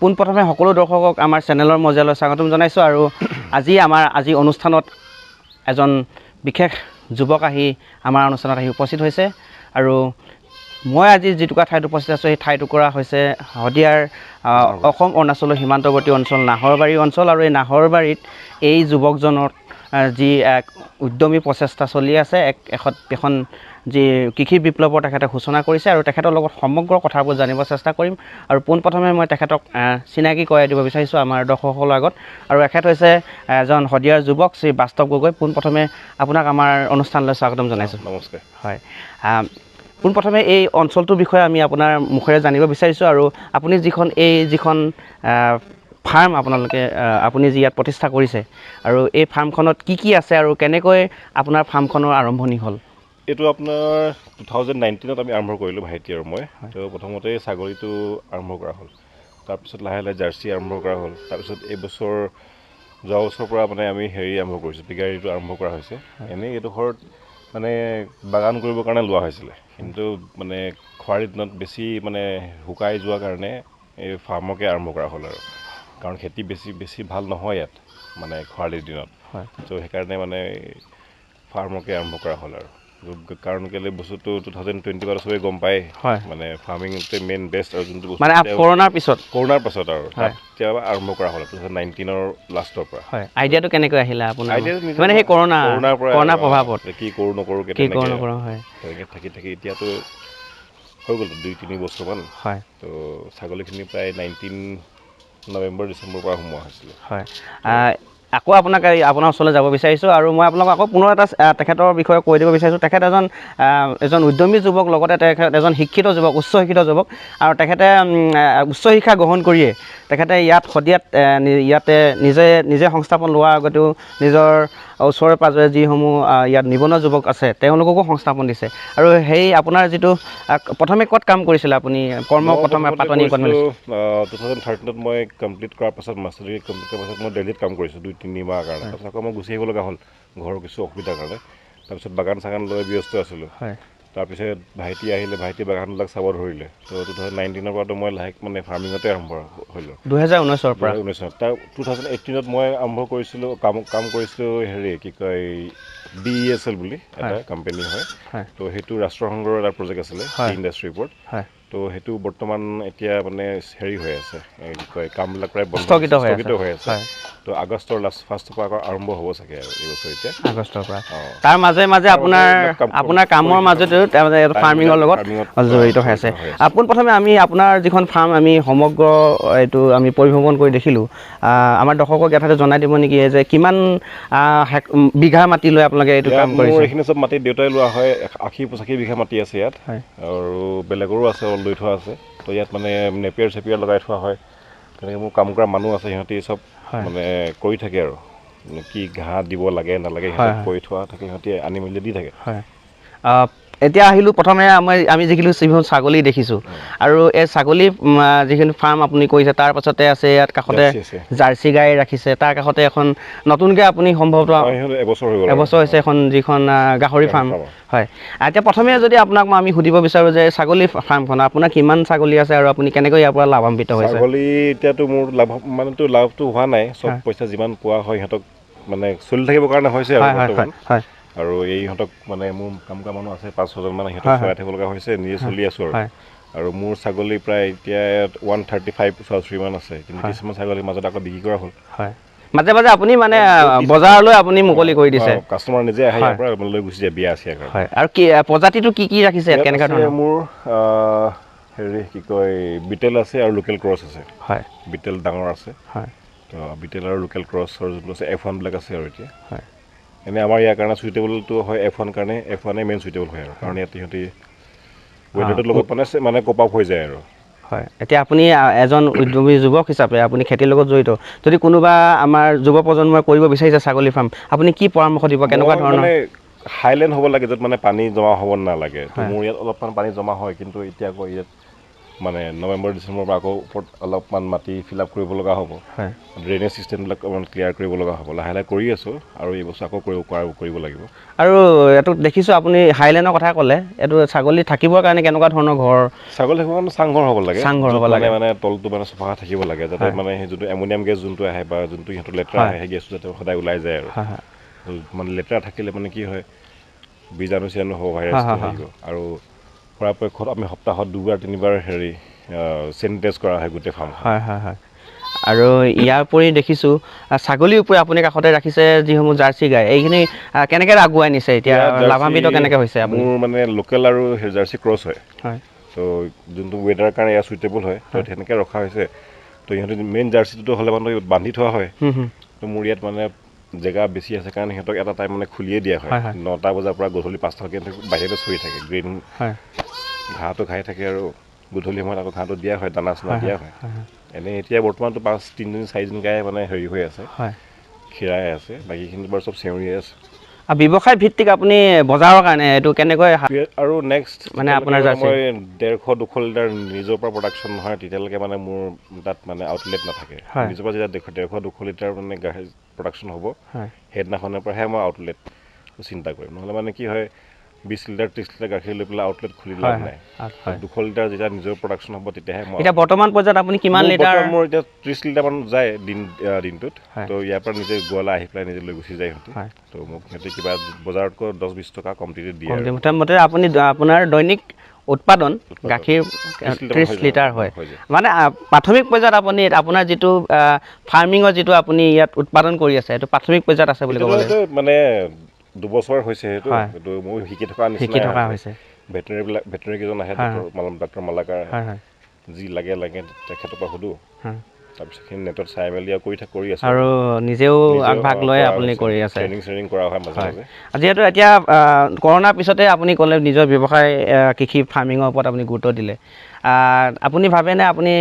পোনপ্ৰথমে সকলো দৰ্শকক আমাৰ চেনেলৰ মজিয়ালৈ স্বাগতম জনাইছোঁ আৰু আজি অনুষ্ঠানত এজন বিশেষ যুৱক আহি আমাৰ অনুষ্ঠানত আহি উপস্থিত হৈছে আৰু মই আজি যিটুকুৰা ঠাইত উপস্থিত আছোঁ সেই ঠাইটুকুৰা হৈছে শদিয়াৰ অসম অৰুণাচলৰ সীমান্তৱৰ্তী অঞ্চল নাহৰবাৰী অঞ্চল আৰু এই নাহৰবাৰীত এই যুৱকজনৰ যি এক উদ্যমী প্ৰচেষ্টা চলি আছে এখন যি কৃষি বিপ্লৱৰ তেখেতে সূচনা কৰিছে আৰু তেখেতৰ লগত সমগ্ৰ কথাবোৰ জানিব চেষ্টা কৰিম আৰু পোনপ্ৰথমে মই তেখেতক চিনাকি কৰাই দিব বিচাৰিছোঁ আমাৰ দৰ্শকসকলৰ আগত আৰু এখেত হৈছে এজন শদিয়াৰ যুৱক শ্ৰী বাস্তৱ গগৈ। পোনপ্ৰথমে আপোনাক আমাৰ অনুষ্ঠানলৈ স্বাগতম জনাইছোঁ। নমস্কাৰ। হয়, পোনপ্ৰথমে এই অঞ্চলটোৰ বিষয়ে আমি আপোনাৰ মুখেৰে জানিব বিচাৰিছোঁ আৰু আপুনি যিখন ফাৰ্ম আপুনি যি ইয়াত প্ৰতিষ্ঠা কৰিছে আৰু এই ফাৰ্মখনত কি আছে আৰু কেনেকৈ আপোনাৰ ফাৰ্মখনৰ আৰম্ভণি হ'ল? এইটো আপোনাৰ 2019ত আমি আৰম্ভ কৰিলোঁ ভাইটি আৰু মই। তো প্ৰথমতে ছাগলীটো আৰম্ভ কৰা হ'ল, তাৰপিছত লাহে লাহে জাৰ্চি আৰম্ভ কৰা হ'ল, তাৰপিছত যোৱা বছৰৰ পৰা মানে আমি আৰম্ভ কৰিছোঁ, পিগাৰীটো আৰম্ভ কৰা হৈছে। এনেই এইডোখৰত মানে বাগান কৰিবৰ কাৰণে লোৱা হৈছিলে, কিন্তু মানে খৰালি দিনত বেছি মানে শুকাই যোৱাৰ কাৰণে এই ফাৰ্মকে আৰম্ভ কৰা হ'ল আৰু কাৰণ খেতি বেছি ভাল নহয় ইয়াত মানে খৰালিৰ দিনত। তো সেইকাৰণে মানে ফাৰ্মকে আৰম্ভ কৰা হ'ল আৰু কাৰণ কেলে বস্তুটো 2020 চবেই গম পায় মানে ফাৰ্মিংটোৱে মেইন বেষ্ট আৰু যোনটো বস্তু মানে কৰোণাৰ পাছত আৰু তেতিয়া আৰম্ভ কৰা হ'ল 2019ৰ লাষ্টৰ পৰা। হয়, আইডিয়াটো কেনেকৈ আহিলে আপোনাৰ? আইডিয়াটো মানে সেই কৰোণাৰ প্ৰভাৱত কি কৰোঁ নকৰোঁ তেনেকৈ থাকি এতিয়াতো হৈ গ'ল 2-3 বছৰমান। হয়, তো ছাগলীখিনি প্ৰায় 19 নৱেম্বৰ ডিচেম্বৰৰ পৰা সোমোৱা হৈছিলে। হয়, আকৌ আপোনাৰ ওচৰলৈ যাব বিচাৰিছোঁ আৰু মই আপোনালোকক আকৌ পুনৰ এটা তেখেতৰ বিষয়ে কৈ দিব বিচাৰিছোঁ। তেখেত এজন উদ্যমী যুৱক, লগতে তেখেত এজন শিক্ষিত যুৱক, উচ্চ শিক্ষিত যুৱক আৰু তেখেতে উচ্চ শিক্ষা গ্ৰহণ কৰিয়ে তেখেতে ইয়াতে নিজে সংস্থাপন লোৱাৰ আগতেও নিজৰ ওচৰে পাঁজৰে যিসমূহ ইয়াত নিবনুৱা যুৱক আছে তেওঁলোককো সংস্থাপন দিছে। আৰু আপোনাৰ যিটো প্ৰথমে ক'ত কাম কৰিছিলে আপুনি? প্ৰথমে পাতনি 2013ত মই কমপ্লিট কৰাৰ পাছত মাষ্টাৰ ডিগ্ৰী কমপ্লিট কৰাৰ পাছত মই দিল্লীত কাম কৰিছোঁ 2-3 মাহৰ কাৰণে। তাৰপিছত আকৌ মই গুচি আহিব লগা হ'ল ঘৰৰ কিছু অসুবিধাৰ কাৰণে। তাৰপিছত বাগান চাগান লৈ ব্যস্ত আছিলোঁ। তাৰপিছত ভাইটি আহিলে, ভাইটি বাগানবিলাক চাব ধৰিলে। তো 2019ৰ পৰাতো মই মানে ফাৰ্মিঙতে আৰম্ভ হ'লোঁ। 2019ৰ পৰা 2018ত মই আৰম্ভ কৰিছিলোঁ কাম কৰিছিলোঁ BESL বুলি এটা কোম্পানী হয়। তো সেইটো ৰাষ্ট্ৰসংঘৰ এটা প্ৰজেক্ট আছিলে ইণ্ডাষ্ট্ৰীৰ ওপৰত। তো সেইটো বৰ্তমান এতিয়া মানে হৈ আছে, কামবিলাক প্ৰায় স্থগিত হৈ আছে। তো আগষ্টৰ ফাৰ্ষ্টৰ পৰা আকৌ আৰম্ভ হ'ব চাগে আৰু এই বছৰ এতিয়া আগষ্টৰ পৰা। তাৰ মাজে আপোনাৰ কামৰ মাজতেও ফাৰ্মিঙৰ লগত জড়িত হৈ আছে। পোনপ্ৰথমে আমি আপোনাৰ যিখন ফাৰ্ম আমি সমগ্ৰ আমি পৰিভ্ৰমণ কৰি দেখিলোঁ। আমাৰ দৰ্শকক ইয়াতে জনাই দিব নেকি যে কিমান বিঘা মাটি লৈ আপোনালোকে এইটো কাম কৰিছে? মোৰ এইখিনি চব মাটি দেউতাই লোৱা হয়, 80-85 বিঘা মাটি আছে ইয়াত আৰু বেলেগৰো আছে, লৈ থোৱা আছে। তো ইয়াত মানে নেপিয়াৰ লগাই থোৱা হয়। তেনেকৈ মোৰ কাম কৰা মানুহ আছে, সিহঁতি চব মানে কৰি থাকে আৰু কি ঘাঁহ দিব লাগে নালাগে সিহঁতক কৰি থোৱা থাকে, সিহঁতি আনি মেলি দি থাকে। এতিয়া আহিলোঁ, প্ৰথমে আমি যিখিনি ছাগলী দেখিছোঁ আৰু এই ছাগলী যিখিনি ফাৰ্ম আপুনি কৰিছে তাৰ পাছতে আছে ইয়াত কাষতে জাৰ্চি গাই ৰাখিছে, তাৰ কাষতে এখন নতুনকৈ আপুনি সম্ভৱতঃ এবছৰ হৈছে যিখন গাহৰি ফাৰ্ম। হয়, এতিয়া প্ৰথমে যদি আপোনাক আমি সুধিব বিচাৰোঁ যে ছাগলী ফাৰ্মখন আপোনাৰ কিমান ছাগলী আছে আৰু আপুনি কেনেকৈ ইয়াৰ পৰা লাভান্বিত হৈছে? ছাগলী এতিয়াতো মোৰ লাভটো হোৱা নাই, চব পইচা যিমান পোৱা হয় সিহঁতক মানে চলি থাকিবৰ কাৰণে হৈছে আৰু বৰ্তমান। আৰু ইহঁতক মানে মোৰ কাম কৰা মানুহ আছে 5-6জন মান, সিহঁতক চলাই থাকিব লগা হৈছে, নিজে চলি আছোঁ আৰু মোৰ ছাগলী প্ৰায় এতিয়া 135 মান আছে, কিন্তু কিছুমান ছাগলীৰ মাজত আকৌ বিক্ৰী কৰা হ'ল। মাজে মাজে আপুনি মানে বজাৰলৈ আপুনি মুকলি কৰি দিছে? কাষ্টমাৰ নিজে আহে ইয়াৰ পৰা লৈ গুচি যায় বিয়া চিয়া কাৰণে। আৰু প্ৰজাতিটো কি ৰাখিছে? কেনেকুৱা ধৰণৰ? মোৰ বিটেল আছে আৰু লোকেল ক্ৰছ আছে। বিটেল ডাঙৰ আছে, তো বিটেল আৰু লোকেল ক্ৰছৰ যোনটো আছে F1 বিলাক আছে আৰু এতিয়া। এনেই আমাৰ ইয়াৰ কাৰণে চুইটেবলটো হয় F1 কাৰণে, F1 মেইন চুইটেবল হয় আৰু কাৰণ ইয়াত সিহঁতি ৱেডাৰটোৰ লগত মানে কপ আপ হৈ যায় আৰু। হয়, এতিয়া আপুনি এজন উদ্যোগী যুৱক হিচাপে আপুনি খেতিৰ লগত জড়িত, যদি কোনোবা আমাৰ যুৱ প্ৰজন্মই কৰিব বিচাৰিছে ছাগলী ফাৰ্ম, আপুনি কি পৰামৰ্শ দিব? কেনেকুৱা ধৰণৰ? মানে হাইলেণ্ড হ'ব লাগে য'ত মানে পানী জমা হ'ব নালাগে। তো মোৰ ইয়াত অলপমান পানী জমা হয়, কিন্তু এতিয়া আকৌ ইয়াত মানে নৱেম্বৰ ডিচেম্বৰৰ পৰা আকৌ ওপৰত অলপমান মাটি ফিল আপ কৰিব লগা হ'ব ড্ৰেইনেজ চিষ্টেমবিলাক অকণমান ক্লিয়াৰ কৰিব লগা হ'ব লাহে লাহে কৰি আছোঁ আৰু এই বছৰ আকৌ কৰিব লাগিব আৰু এইটো দেখিছোঁ আপুনি হাইলেণ্ডৰ কথা ক'লে এইটো ছাগলী থাকিবৰ কাৰণে কেনেকুৱা ধৰণৰ ঘৰ ছাগলী থাকিবৰ কাৰণে চাংঘৰ হ'ব লাগে চাংঘৰ হ'ব লাগে মানে তলটো মানে চফা থাকিব লাগে যাতে মানে সেই যোনটো এমনিয়াম গেছ যোনটো আহে বা যোনটো সিহঁতৰ লেতেৰা আহে সেই গেছটো যাতে সদায় ওলাই যায় আৰু মানে লেতেৰা থাকিলে মানে কি হয় বীজাণু চিজাণু হ'ব ভাইৰাছটো আহিব আৰু পৰাপক্ষত আমি সপ্তাহত 2 3 হেৰি চেনিটাইজ কৰা হয় গোটেই ফাৰ্মখন আৰু ইয়াৰ উপৰি দেখিছোঁ ছাগলীৰ উপৰি আপুনি কাষতে ৰাখিছে যিসমূহ জাৰ্চি গাই এইখিনি কেনেকৈ আগুৱাই নিছে এতিয়া লাভান্বিত কেনেকৈ হৈছে আপুনি মোৰ মানে লোকেল আৰু জাৰ্চি ক্ৰছ হয় তো যোনটো ৱেডাৰৰ কাৰণে এয়া চুইটেবল হয় তো তেনেকৈ ৰখা হৈছে তো ইহঁতে মেইন জাৰ্চিটো হ'লে মানে বান্ধি থোৱা হয় তো মোৰ ইয়াত মানে জেগা বেছি আছে কাৰণে সিহঁতক এটা টাইম মানে খুলিয়ে দিয়া হয় 9টা বজাৰ পৰা গধূলি 5টালৈকে বাহিৰতে চৰি থাকে গ্ৰীণ ঘাঁহটো খাই থাকে আৰু গধূলি সময়ত আকৌ ঘাঁহটো দিয়া হয় দানা চানা দিয়া হয় এনেই এতিয়া বৰ্তমানতো 3 4 গাই মানে হেৰি হৈ আছে খীৰাই আছে বাকীখিনি বাৰু চব চেউৰিয়ে আছে ব্যৱসায় ভিত্তিক আপুনি বজাৰৰ কাৰণে এইটো কেনেকৈ আৰু নেক্সট মানে আপোনাৰ মই 150-200 লিটাৰ নিজৰ পৰা প্ৰডাকশ্যন নহয় তেতিয়ালৈকে মানে মোৰ তাত মানে আউটলেট নাথাকে নিজৰ পৰা যেতিয়া 150-200 লিটাৰ মানে গাখীৰ প্ৰডাকশ্যন হ'ব সেইদিনাখনৰ পৰাহে মই আউটলেট চিন্তা কৰিম নহ'লে মানে কি হয় 20 লিটাৰ 30 লিটাৰ গাখীৰ লৈ পেলাই আউটলেট খুলি লাভ নাই 200 লিটাৰ যেতিয়া নিজৰ প্ৰডাকশ্যন হ'ব তেতিয়াহে মই এতিয়া বৰ্তমান পৰ্যায়ত আপুনি কিমান লিটাৰ মোৰ এতিয়া 30 লিটাৰ মান যায় দিনটোত তো ইয়াৰ পৰা নিজে গোৱালা আহি পেলাই নিজে লৈ গুচি যায় সিহঁতে তো মোক সিহঁতে কিবা বজাৰতকৈ 10-20 টকা কমতিতে দিয়ে মোটামুটি আপুনি আপোনাৰ দৈনিক উৎপাদন গাখীৰ 30 লিটাৰ হয় মানে প্ৰাথমিক পৰ্যায়ত আপুনি আপোনাৰ যিটো ফাৰ্মিঙৰ যিটো আপুনি ইয়াত উৎপাদন কৰি আছে এইটো প্ৰাথমিক পৰ্যায়ত আছে বুলি ক'ব লাগিব মানে 2 বছৰ হৈছে সেইটো মই শিকি থকা হৈছে ভেটেনেৰি কেইজন আহে ডক্টৰ মালাকাৰ যি লাগে তেখেতৰ পৰা সোধোঁ তাৰপিছত সেইখিনি নেটত চাই মেলি কৰি আছোঁ আৰু নিজেও আগভাগ লৈ আপুনি কৰি আছে ট্ৰেইনিং কৰা হয় মাজে মাজে যিহেতু এতিয়া কৰোণাৰ পিছতে আপুনি ক'লে নিজৰ ব্যৱসায় কৃষি ফাৰ্মিঙৰ ওপৰত আপুনি গুৰুত্ব দিলে আপুনি ভাবেনে আপুনি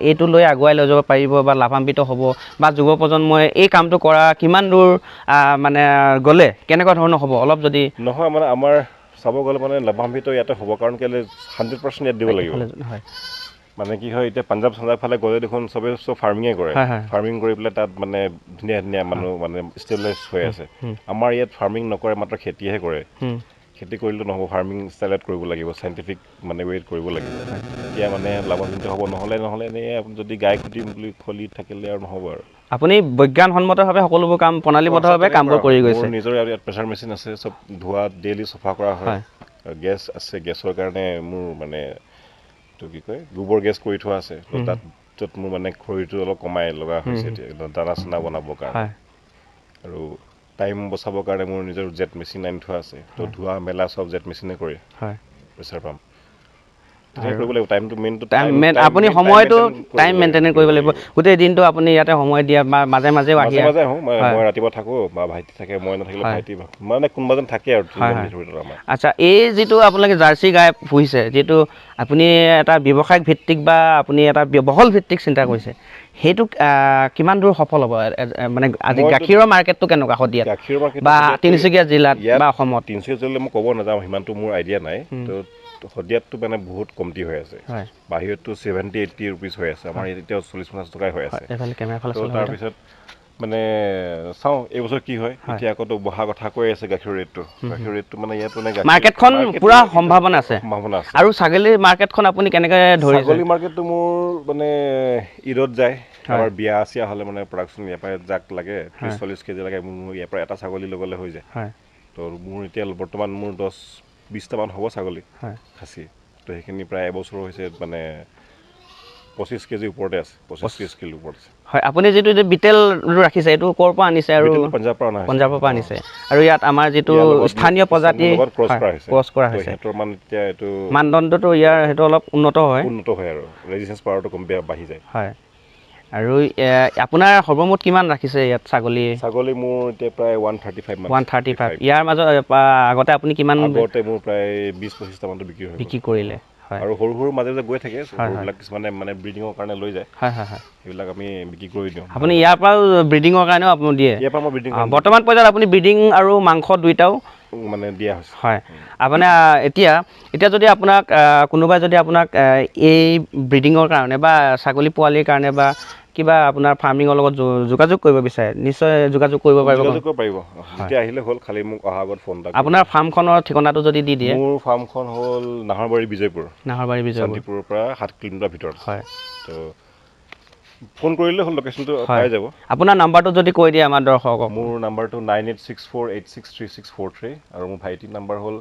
এইটো লৈ আগুৱাই লৈ যাব পাৰিব বা লাভান্বিত হ'ব বা যুৱ প্ৰজন্মই এই কামটো কৰা কিমান দূৰ মানে গ'লে কেনেকুৱা ধৰণৰ হ'ব অলপ যদি নহয় মানে আমাৰ চাব গ'লে মানে লাভান্বিত ইয়াতে হ'ব কাৰণ কেলৈ 100% ইয়াত দিব লাগিব মানে কি হয় এতিয়া পাঞ্জাৱ ফালে গ'লে দেখোন চব ফাৰ্মিঙে কৰে ফাৰ্মিং কৰি পেলাই তাত মানে ধুনীয়া মানুহ মানে ষ্টেবিলাইজ হৈ আছে আমাৰ ইয়াত ফাৰ্মিং নকৰে মাত্ৰ খেতিহে কৰে খেতি কৰিলেতো নহ'ব ফাৰ্মিং ষ্টাইলত কৰিব লাগিব চাইণ্টিফিক মানে ৱেত কৰিব লাগিব এতিয়া মানে লাভান্বিত হ'ব নহ'লে এনেই যদি গাই খুটিম বুলি ফলি থাকিলে আৰু নহ'ব আৰু আপুনি বিজ্ঞানসন্মতভাৱে সকলোবোৰ কাম প্ৰণালীবদ্ধভাৱে কামবোৰ কৰি গৈছে মোৰ নিজৰ ইয়াত প্ৰেছাৰ মেচিন আছে চব ধোৱা ডেইলি চাফা কৰা হয় গেছ আছে গেছৰ কাৰণে মোৰ মানে তো কি কয় গোবৰ গেছ কৰি থোৱা আছে তো তাত মোৰ মানে খৰিটো অলপ কমাই লগা হৈছে এতিয়া দানা চানা বনাবৰ কাৰণে আৰু টাইম বচাবৰ কাৰণে মোৰ নিজৰ জেট মেচিন আনি থোৱা আছে তো ধোৱা মেলা চব জেট মেচিনে কৰে প্ৰেছাৰ পাম্প কৰিব লাগিব আপুনি সময়টো টাইম মেইনটেইন কৰিব লাগিব গোটেই দিনটো আপুনি ইয়াতে সময় দিয়া বা মাজে মাজে আহোঁ মই ৰাতিপুৱা থাকোঁ বা ভাইটি থাকে মই নাথাকিলে ভাইটি মানে কোনোবাজন থাকে আৰু আচ্ছা এই যিটো আপোনালোকে জাৰ্চি গাই পুহিছে যিটো আপুনি এটা ব্যৱসায়িক ভিত্তিক বা আপুনি এটা বহল ভিত্তিক চিন্তা কৰিছে সেইটো কিমান দূৰ সফল হ'ব মানে আজি গাখীৰৰ মাৰ্কেটটো কেনেকুৱা শদিয়াত বা তিনিচুকীয়া জিলাত বা অসমত তিনিচুকীয়া জিলালৈ মই ক'ব নাযাওঁ সিমানটো মোৰ আইডিয়া নাই তো শদিয়াতটো মানে বহুত কমটি হৈ আছে বাহিৰততো 70-80 ৰুপিজ হৈ আছে আমাৰ ইয়াত এতিয়া 40-50 টকাই হৈ আছে তাৰপিছত মানে চাওঁ এইবছৰ কি হয় এতিয়া আকৌ বহা কথা কৈ আছে গাখীৰ ৰেটটো মানে ইয়াত মানে মাৰ্কেটখন পুৰা সম্ভাৱনা আছে আৰু ছাগলীৰ মাৰ্কেটখন আপুনি কেনেকৈ ধৰিছে ছাগলী মাৰ্কেটটো মোৰ মানে ঈদত যায় আমাৰ বিয়া চিয়া হ'লে মানে প্ৰডাকশ্যন ইয়াৰ পৰা যাক লাগে 30-40 কেজি লাগে মোৰ ইয়াৰ পৰা এটা ছাগলী ল'বলৈ হৈ যায় তো মোৰ এতিয়া বৰ্তমান মোৰ 10-20টামান হ'ব ছাগলী খাচী তো সেইখিনি প্ৰায় এবছৰ হৈছে মানে 25 কেজিৰ ওপৰতে আছে 25-30 কিলোৰ ওপৰত আছে আপুনি যিটো বিটেল ৰাখিছে এইটো ক'ৰ পৰা আনিছে আৰু পঞ্জাৱৰ পৰা আনিছে আৰু ইয়াত আমাৰ যিটো স্থানীয় প্ৰজাতি ক্ৰছ কৰা হৈছে সিহঁতৰ মানে এতিয়া এইটো মানদণ্ডটো ইয়াৰ সেইটো অলপ উন্নত হয় আৰু ৰেজিষ্টেঞ্চ পাৱাৰটো কম বাঢ়ি যায় আৰু আপোনাৰ সৰ্বমুঠ কিমান ৰাখিছে ইয়াত ছাগলী মোৰ এতিয়া প্ৰায় 135 ইয়াৰ মাজত আগতে আপুনি কিমান আগতে মোৰ প্ৰায় 20-25টামানটো বিক্ৰী কৰিলে আৰু সৰু মাজে মাজে গৈ থাকে সৰুবিলাক কিছুমানে মানে ব্ৰিডিঙৰ কাৰণে লৈ যায় সেইবিলাক আমি বিক্ৰী কৰি দিওঁ আপুনি ইয়াৰ পৰাও ব্ৰিডিঙৰ কাৰণেও আপুনি দিয়ে ইয়াৰ পৰা মই ব্ৰিডিং বৰ্তমান পৰ্যায়ত আপুনি ব্ৰিডিং আৰু মাংস দুইটাও মানে দিয়া হৈছে হয় আপুনি এতিয়া যদি আপোনাক কোনোবাই যদি আপোনাক এই ব্ৰিডিঙৰ কাৰণে বা ছাগলী পোৱালিৰ কাৰণে বা কিবা আপোনাৰ ফাৰ্মিঙৰ লগত যোগাযোগ কৰিব বিচাৰে নিশ্চয় যোগাযোগ কৰিব পাৰিব যেতিয়া আহিলে হ'ল খালি মোক অহাৰ আগত ফোন এটা আপোনাৰ ফাৰ্মখনৰ ঠিকনাটো যদি দি দিয়ে মোৰ ফাৰ্মখন হ'ল নাহৰবাৰী বিজয়পুৰ শান্তিপুৰৰ পৰা 7 কিলোমিটাৰ ভিতৰত হয় তো ফোন কৰিলে হ'ল লোকেশ্যনটো পাই যাব আপোনাৰ নাম্বাৰটো যদি কৈ দিয়ে আমাৰ দৰ্শকক মোৰ নাম্বাৰটো 9864863643 আৰু মোৰ ভাইটিৰ নাম্বাৰ হ'ল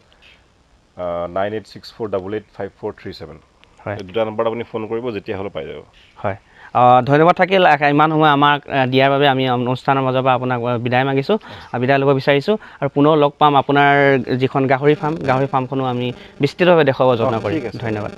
9864885437 হয় এই দুটা নাম্বাৰত আপুনি ফোন কৰিব যেতিয়া হ'লেও পাই যাব হয় ধন্যবাদ থাকিল ইমান সময় আমাক দিয়াৰ বাবে আমি অনুষ্ঠানৰ মাজৰ পৰা আপোনাক বিদায় মাগিছোঁ বিদায় ল'ব বিচাৰিছোঁ আৰু পুনৰ লগ পাম আপোনাৰ যিখন গাহৰি ফাৰ্মখনো আমি বিস্তৃতভাৱে দেখুৱাব যত্ন কৰিম ধন্যবাদ